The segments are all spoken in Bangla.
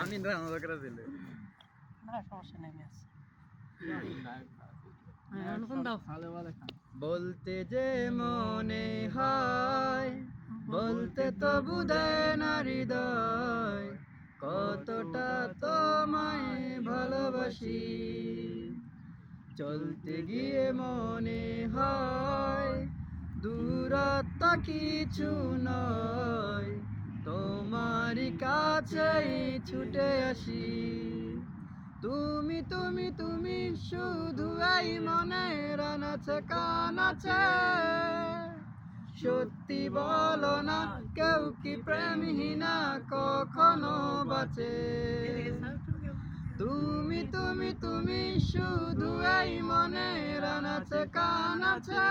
আমি মজা করে দিলে না সমস্যা নেই মিয়াস বলতে যে মনে হয় বলতে তো বুঝায় না হৃদয় কতটা তোমায় ভালোবাসি চলতে গিয়ে মনে হয় দূরত্ব কিছু নয় তোমারই কাছেই ছুটে আসি তুমি তুমি তুমি শুধু এই মনের আনাচে কানাচে সত্যি বলো না কেউ কি প্রেমহীনা কখনো বাঁচে তুমি তুমি তুমি শুধু এই মনের আনাচে কানাচে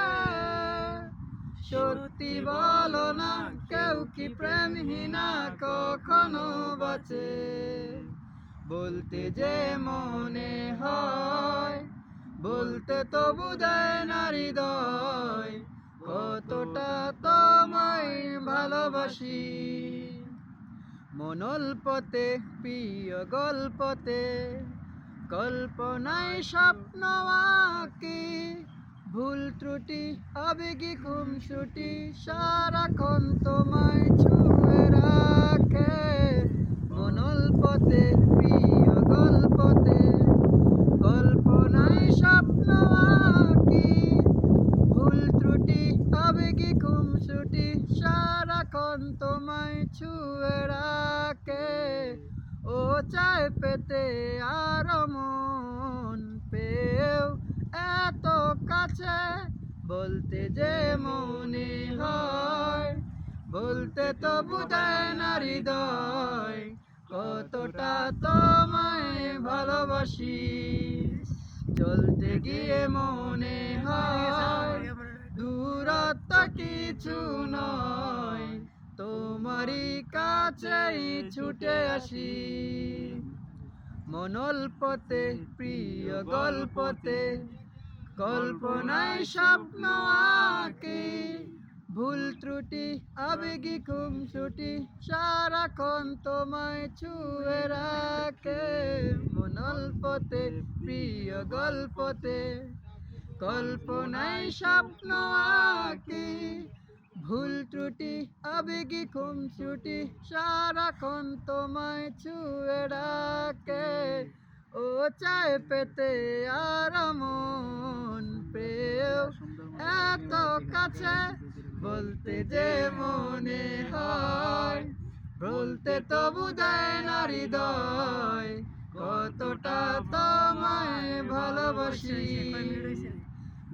সত্যি বলো না কেউ কি প্রেমহীনা কখনো বাঁচে বলতে যে মনে হয় বলতে তো বুঝায় না হৃদয় কতটা তোমায় ভালোবাসি মনোল্পতে প্রিয় গল্পতে কল্পনায় স্বপ্ন আঁকি ভুল ত্রুটি আবেগী খুমসুটি সারাক্ষণ তোমায় ছুঁয়ে রাখে মনোল্পতে প্রিয় গল্পতে কল্পনায় স্বপ্ন আঁকি ভুল ত্রুটি আবেগী খুমসুটি সারাক্ষণ তোমায় ছুঁয়ে রাখে ও চায় পেতে আর মন পেও এত কাছে বলতে যে মনে হয় বলতে তো বুঝায় না হৃদয় কতটা তোমায় ভালোবাসি চলতে গিয়ে মনে হয় দূরত্ব কিছু নয় তোমারই কাছেই ছুটে আসি মনোল্পতে প্রিয় গল্পতে কল্পনায় স্বপ্ন আঁকি ভুল ত্রুটি আবেগী খুমসুটি সারাক্ষণ তোমায় ছুঁয়ে রাখে মনোল্পতে প্রিয় গল্পতে কল্পনায় স্বপ্ন আঁকি ভুল ত্রুটি আবেগী খুমসুটি সারাক্ষণ তোমায় ছুঁয়ে রাখে ও চায় পেতে আর মন পেও এত কাছে বলতে যে মনে হয় বলতে তো বুঝায় না হৃদয় কতটা তোমায় ভালোবাসি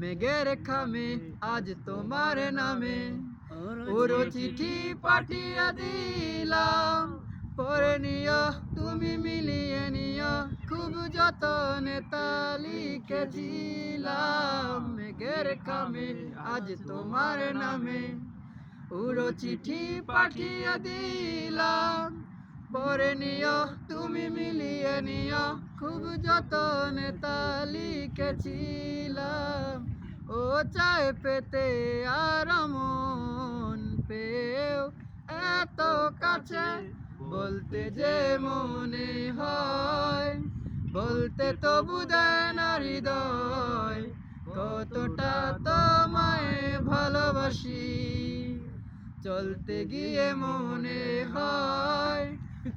মেঘের খামে আজ তোমার নামে পুরো চিঠি পাঠিয়ে দিলাম পরে নিও তুমি মিলিয়ে নিও খুব যতনে তা লিখেছিলাম মেঘের খামে আজ তোমার নামে পুরো চিঠি পাঠিয়ে দিলাম পরে নিও তুমি মিলিয়ে নিও খুব যতনে তা লিখেছিলাম ও চায় পেতে আর মন পেও এত কাছে বলতে যে মনে হয় বলতে তো বুঝায় না হৃদয় কতটা তোমায় ভালোবাসি চলতে গিয়ে মনে হয়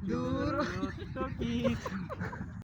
দূর